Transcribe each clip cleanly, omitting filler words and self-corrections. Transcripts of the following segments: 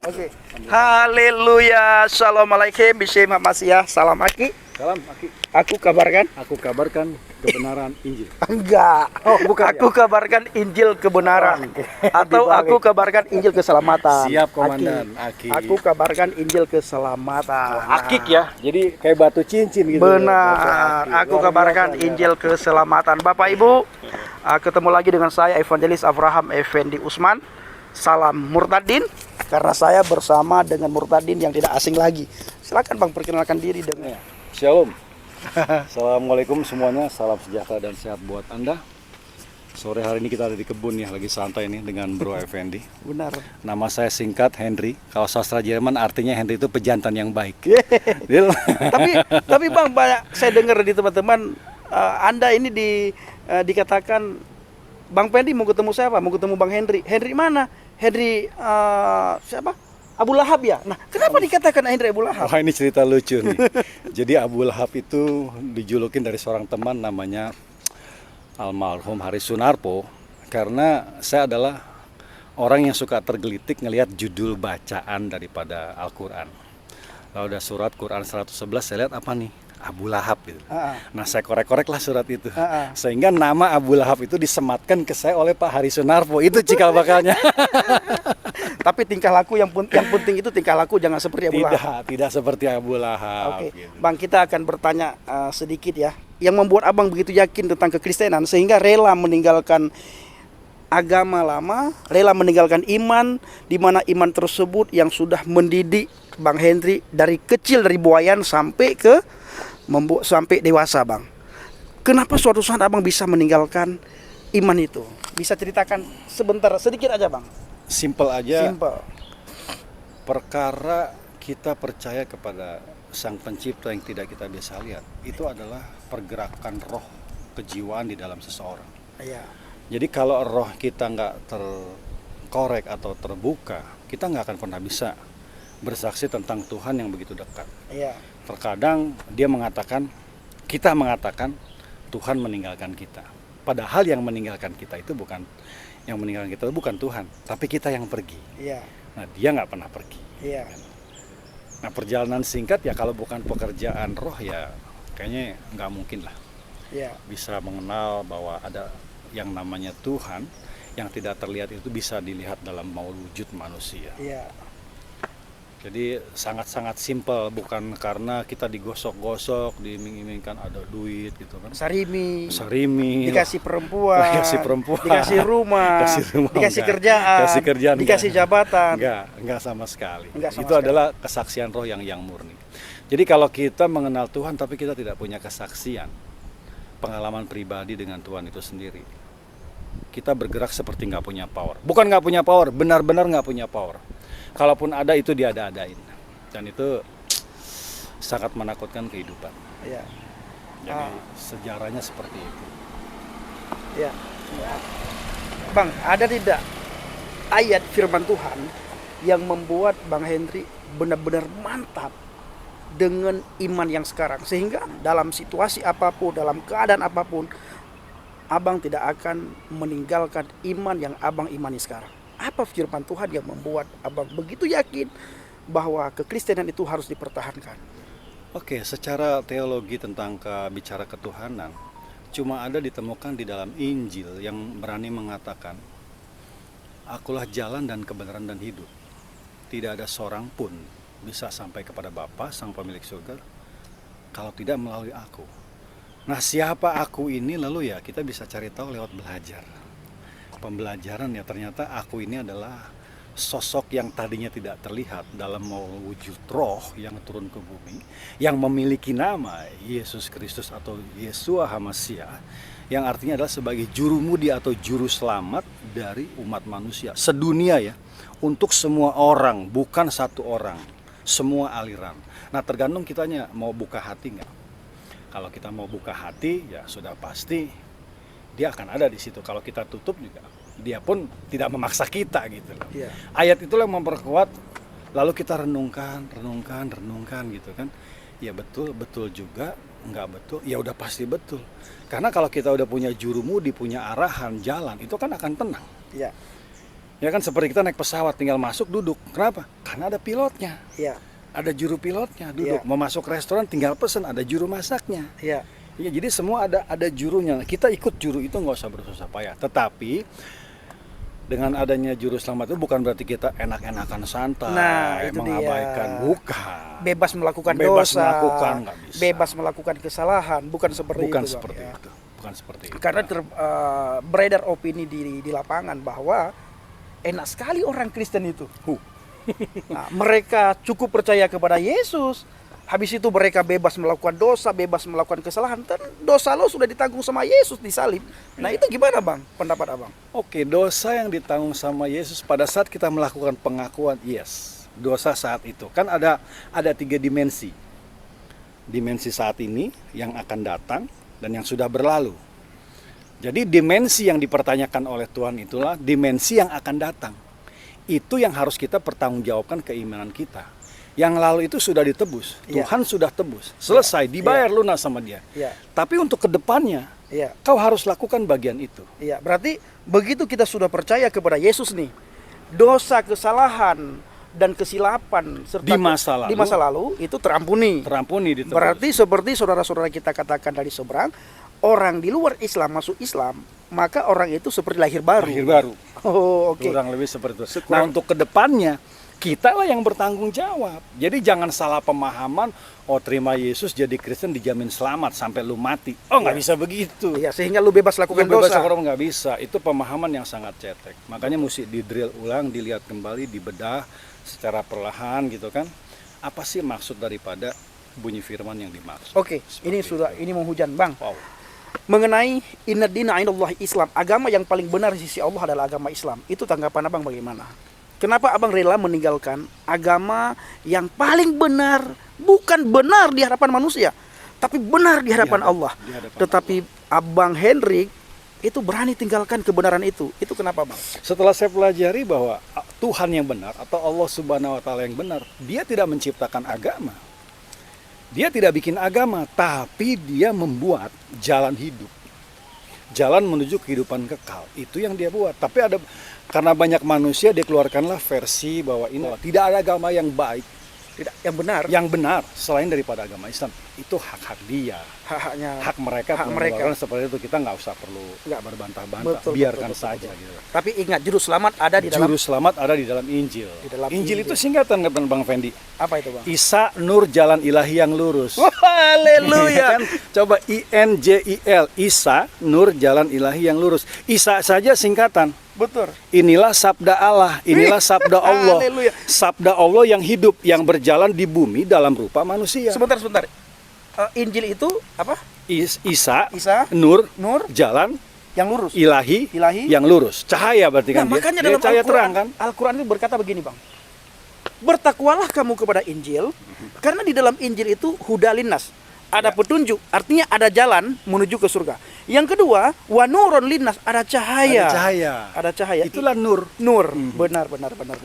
Oke. Haleluya. Assalamualaikum. Bismillahirrahmanirrahim. Salam Aki. Salam, Aki. Aku kabarkan. Aku kabarkan kebenaran Injil. Enggak. Oh, bukan. Aku kabarkan Injil kebenaran. Atau aku kabarkan Injil keselamatan. Siap, Komandan. Aki. Aku kabarkan Injil keselamatan. Akik ya. Jadi kayak batu cincin gitu. Benar. Aku kabarkan Injil keselamatan. Bapak Ibu, ketemu lagi dengan saya Evangelis Abraham Effendi Usman. Salam Murtadin. Karena saya bersama dengan Murtadin yang tidak asing lagi. Silakan Bang, perkenalkan diri dengan. Shalom. Assalamualaikum semuanya. Salam sejahtera dan sehat buat Anda. Sore hari ini kita ada di kebun ya, lagi santai nih dengan Bro Effendi. Benar. Nama saya singkat Henry. Kalau sastra Jerman artinya Henry itu pejantan yang baik. tapi Bang, banyak saya dengar di teman-teman Anda ini dikatakan Bang Pendi mau ketemu siapa? Mau ketemu Bang Henry. Henry mana? Henry siapa? Abu Lahab ya? Nah, kenapa dikatakan Henry Abu Lahab? Wah, ini cerita lucu nih. Jadi Abu Lahab itu dijulukin dari seorang teman namanya almarhum Hari Sunarpo. Karena saya adalah orang yang suka tergelitik ngelihat judul bacaan daripada Al-Quran. Lalu ada surat Quran 111, saya lihat apa nih? Abu Lahab gitu. Nah, saya korek-korek lah surat itu. Sehingga nama Abu Lahab itu disematkan ke saya oleh Pak Hari Sunarpo. Itu cikal bakalnya. Tapi tingkah laku yang penting itu tingkah laku jangan seperti Abu Lahab. Tidak seperti Abu Lahab. Oke. Gitu. Bang, kita akan bertanya sedikit ya. Yang membuat Abang begitu yakin tentang kekristenan sehingga rela meninggalkan agama lama, rela meninggalkan iman, di mana iman tersebut yang sudah mendidik Bang Henry dari kecil, dari buayan sampai sampai dewasa, Bang. Kenapa suatu saat Abang bisa meninggalkan iman itu? Bisa ceritakan sebentar, sedikit aja, Bang. Simple aja. Simple. Perkara kita percaya kepada Sang Pencipta yang tidak kita bisa lihat, itu adalah pergerakan roh kejiwaan di dalam seseorang. Iya. Jadi kalau roh kita nggak terkorek atau terbuka, kita nggak akan pernah bisa bersaksi tentang Tuhan yang begitu dekat. Iya. Terkadang kita mengatakan Tuhan meninggalkan kita. Padahal yang meninggalkan kita itu bukan Tuhan, tapi kita yang pergi. Iya. Nah, dia nggak pernah pergi. Iya. Nah, perjalanan singkat ya kalau bukan pekerjaan roh ya kayaknya nggak mungkin lah. Iya. Bisa mengenal bahwa ada yang namanya Tuhan yang tidak terlihat itu bisa dilihat dalam wujud manusia. Iya. Jadi sangat-sangat simpel, bukan karena kita digosok-gosok, diiming-imingkan ada duit gitu kan. Sarimi, dikasih perempuan, dikasih rumah, dikasih kerjaan, dikasih jabatan. Enggak sama sekali. Itu adalah kesaksian roh yang murni. Jadi kalau kita mengenal Tuhan tapi kita tidak punya kesaksian, pengalaman pribadi dengan Tuhan itu sendiri, kita bergerak seperti nggak punya power. Bukan nggak punya power, benar-benar nggak punya power. Kalaupun ada itu diada-adain, dan itu sangat menakutkan kehidupan. Iya. Jadi sejarahnya seperti itu. Iya. Bang, ada tidak ayat firman Tuhan yang membuat Bang Henry benar-benar mantap dengan iman yang sekarang, sehingga dalam situasi apapun, dalam keadaan apapun, Abang tidak akan meninggalkan iman yang Abang imani sekarang? Apa firman Tuhan yang membuat Abang begitu yakin bahwa kekristenan itu harus dipertahankan? Oke, secara teologi tentang bicara ketuhanan, cuma ada ditemukan di dalam Injil yang berani mengatakan, Akulah jalan dan kebenaran dan hidup. Tidak ada seorang pun bisa sampai kepada Bapa, Sang Pemilik surga, kalau tidak melalui aku. Nah, siapa aku ini lalu ya kita bisa cari tahu lewat belajar. Pembelajaran ya, ternyata aku ini adalah sosok yang tadinya tidak terlihat dalam wujud roh yang turun ke bumi, yang memiliki nama Yesus Kristus atau Yeshua HaMashiach, yang artinya adalah sebagai jurumudi atau juru selamat dari umat manusia sedunia ya, untuk semua orang, bukan satu orang, semua aliran. Nah, tergantung kitanya mau buka hati nggak. Kalau kita mau buka hati ya sudah pasti dia akan ada di situ. Kalau kita tutup juga, dia pun tidak memaksa kita gitu loh. Yeah. Ayat itulah yang memperkuat. Lalu kita renungkan gitu kan. Ya betul juga, enggak betul, ya udah pasti betul. Karena kalau kita udah punya jurumudi, punya arahan, jalan, itu kan akan tenang. Yeah. Ya kan seperti kita naik pesawat tinggal masuk duduk. Kenapa? Karena ada pilotnya. Iya. Ada juru pilotnya duduk. Iya. Mau masuk restoran tinggal pesen, ada juru masaknya. Iya. Ya, jadi semua ada jurunya. Kita ikut juru itu nggak usah bersusah payah. Tetapi dengan adanya juru selamat itu bukan berarti kita enak-enakan santai, Nah, itu mengabaikan, dia. bukan. Bebas melakukan Bebas dosa, melakukan, nggak bisa. bebas melakukan kesalahan, bukan seperti Bukan itu, Bang, seperti ya. itu. Bukan seperti itu. Karena beredar opini di lapangan bahwa enak sekali orang Kristen itu. Nah, mereka cukup percaya kepada Yesus. Habis itu mereka bebas melakukan dosa, bebas melakukan kesalahan. Dan dosa lo sudah ditanggung sama Yesus di salib. Nah, itu gimana, Bang? Pendapat Abang? Oke, dosa yang ditanggung sama Yesus pada saat kita melakukan pengakuan, yes, dosa saat itu. Kan ada 3 dimensi. Dimensi saat ini, yang akan datang, dan yang sudah berlalu. Jadi dimensi yang dipertanyakan oleh Tuhan itulah dimensi yang akan datang. Itu yang harus kita pertanggungjawabkan keimanan kita. Yang lalu itu sudah ditebus, Iya. Tuhan sudah tebus, selesai, dibayar lunas sama Dia. Iya. Tapi untuk kedepannya, Iya. kau harus lakukan bagian itu. Iya, berarti begitu kita sudah percaya kepada Yesus nih, dosa, kesalahan dan kesilapan serta Di masa lalu. itu terampuni. Terampuni, ditebus. Berarti seperti saudara-saudara kita katakan dari seberang, orang di luar Islam masuk Islam, maka orang itu seperti lahir baru. Lahir baru. Oh, oke. Kurang lebih seperti itu. Nah, untuk kedepannya kita lah yang bertanggung jawab. Jadi jangan salah pemahaman, oh terima Yesus jadi Kristen dijamin selamat sampai lu mati. Oh nggak Iya. bisa begitu. Iya, sehingga lu bebas lakukan Bebas dosa. orang nggak bisa. Itu pemahaman yang sangat cetek. Makanya mesti di-drill ulang, dilihat kembali, dibedah secara perlahan gitu kan. Apa sih maksud daripada bunyi firman yang dimaksud? Oke, Seperti ini menghujam, Bang. Wow. Mengenai inna dina indallahi Islam, agama yang paling benar di sisi Allah adalah agama Islam. Itu tanggapan Abang bagaimana? Kenapa Abang rela meninggalkan agama yang paling benar, bukan benar di hadapan manusia, tapi benar di hadapan Allah. di hadapan Tetapi Abang Hendrik itu berani tinggalkan kebenaran itu. Itu kenapa, Bang? Setelah saya pelajari bahwa Tuhan yang benar atau Allah Subhanahu wa taala yang benar, Dia tidak menciptakan agama. Dia tidak bikin agama, tapi Dia membuat jalan hidup. Jalan menuju kehidupan kekal. Itu yang Dia buat. Tapi karena banyak manusia, Dia keluarkanlah versi bahwa ini tidak ada agama yang baik, Tidak, yang benar, benar selain daripada agama Islam. Itu hak-hak dia, hak-haknya, hak mereka. hak mereka. Seperti itu, kita nggak usah perlu Nggak. berbantah-bantah, Betul, biarkan betul, saja. betul. Gitu. Tapi ingat, juru selamat ada di dalam. Juru selamat ada di dalam Injil. Di dalam Injil itu Injil. singkatan kata Bang Fendi. Apa itu, Bang? Isa Nur Jalan Ilahi yang lurus. Haleluya. Kan? Coba INJIL, Isa Nur Jalan Ilahi yang lurus. Isa saja singkatan. Betul. Inilah sabda Allah, inilah sabda Allah. Haleluya. Sabda Allah yang hidup, yang berjalan di bumi dalam rupa manusia. Sebentar. Injil itu apa? Isa, Isa, Nur, Nur, Jalan yang lurus. Ilahi, Ilahi. yang lurus. Cahaya berarti Nah, kan dia. makanya Dia dalam cahaya Al-Quran, terang kan. Al-Quran itu berkata begini, Bang. Bertakwalah kamu kepada Injil, karena di dalam Injil itu hudalinas. Ada petunjuk, artinya ada jalan menuju ke surga. Yang kedua, wa nurun linnas, ada cahaya. Ada cahaya. Ada cahaya. Itulah nur. Nur. Benar.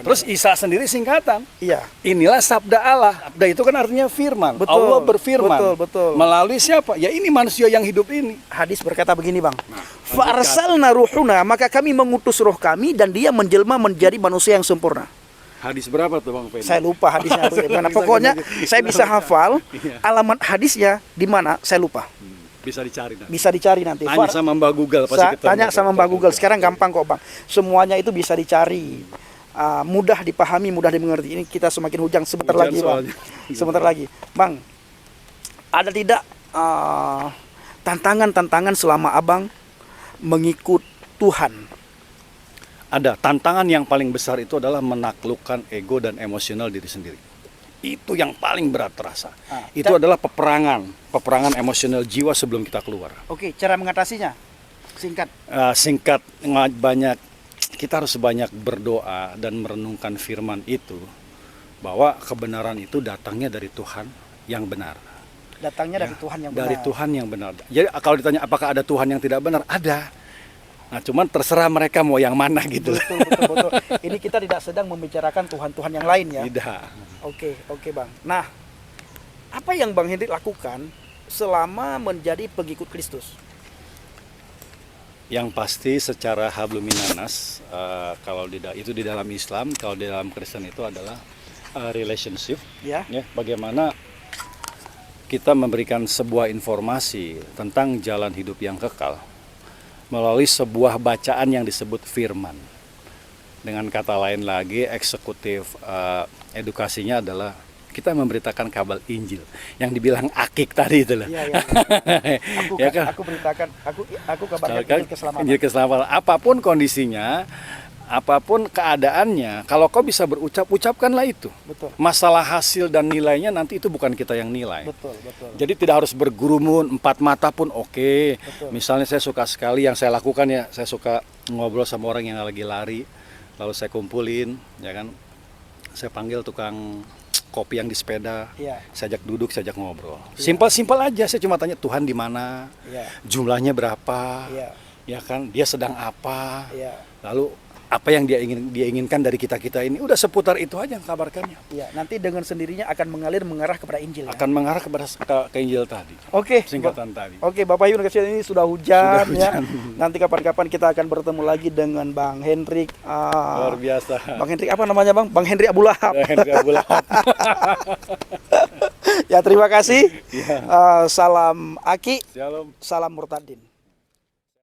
Terus Isa sendiri singkatan. iya. Inilah sabda Allah. Sabda itu kan artinya firman. Betul, Allah berfirman. betul. Melalui siapa? Ya ini manusia yang hidup ini. Hadis berkata begini, Bang. Fa arsalna ruhuna, maka kami mengutus roh kami dan dia menjelma menjadi manusia yang sempurna. Hadis berapa tuh Bang Fendi? Saya lupa hadisnya bagaimana. Bisa Pokoknya gitu. saya bisa hafal Iya. alamat hadisnya di mana, saya lupa. Bisa dicari nanti. Bisa dicari nanti. Tanya sama Mbak Google pasti ketemu. Tanya sama Mbak Google. Sekarang gampang kok, Bang. Semuanya itu bisa dicari. Mudah dipahami, mudah dimengerti. Ini kita semakin hujang sebentar Hujan lagi, Bang. soalnya. Sebentar lagi. Bang, ada tidak tantangan-tantangan selama Abang mengikut Tuhan? Ada tantangan yang paling besar itu adalah menaklukkan ego dan emosional diri sendiri. Itu yang paling berat terasa. Itu adalah peperangan emosional jiwa sebelum kita keluar. Oke, cara mengatasinya singkat. Singkat, banyak, kita harus banyak berdoa dan merenungkan firman itu, bahwa kebenaran itu datangnya dari Tuhan yang benar. Datangnya dari Tuhan yang benar. Dari Tuhan yang benar. Jadi kalau ditanya apakah ada Tuhan yang tidak benar, ada. Nah, cuman terserah mereka mau yang mana gitu. Betul. Ini kita tidak sedang membicarakan Tuhan-Tuhan yang lain ya. Tidak. Oke, Bang. Nah, apa yang Bang Hendrik lakukan selama menjadi pengikut Kristus? Yang pasti secara hablum minanas, kalau itu di dalam Islam, kalau di dalam Kristen itu adalah relationship. Ya. Ya, bagaimana kita memberikan sebuah informasi tentang jalan hidup yang kekal melalui sebuah bacaan yang disebut firman. Dengan kata lain lagi, eksekutif edukasinya adalah kita memberitakan kabar Injil yang dibilang akik tadi itu lah. Iya, iya. Ya kan? Aku beritakan, aku kabarkan Kan, Injil keselamatan. Injil keselamatan. Apapun kondisinya, apapun keadaannya, kalau kau bisa berucap, ucapkanlah itu. Betul. Masalah hasil dan nilainya nanti itu bukan kita yang nilai. Betul, betul. Jadi tidak harus bergurumun, empat mata pun oke. Betul. Misalnya saya suka sekali, yang saya lakukan ya, saya suka ngobrol sama orang yang lagi lari, lalu saya kumpulin, ya kan. Saya panggil tukang kopi yang di sepeda, Iya. saya ajak duduk, saya ajak ngobrol. Simpel-simpel aja, saya cuma tanya Tuhan di mana, Iya. jumlahnya berapa, Iya. ya kan, dia sedang apa, Iya. lalu apa yang dia inginkan dari kita ini, udah seputar itu aja kabarkannya. Iya, nanti dengan sendirinya akan mengarah kepada Injil ya. Akan mengarah kepada ke Injil tadi, Oke. singkatan tadi. Oke, Bapak Ibu kasihan, ini sudah hujan, Sudah ya. hujan. Nanti kapan-kapan kita akan bertemu lagi dengan Bang Hendrik. Luar biasa. Bang Hendrik apa namanya, Bang? Bang Hendrik Abu Lahab. Hendrik Abu Lahab. Ya, terima kasih. Ya. Salam Aki, Shalom. salam Murtadin.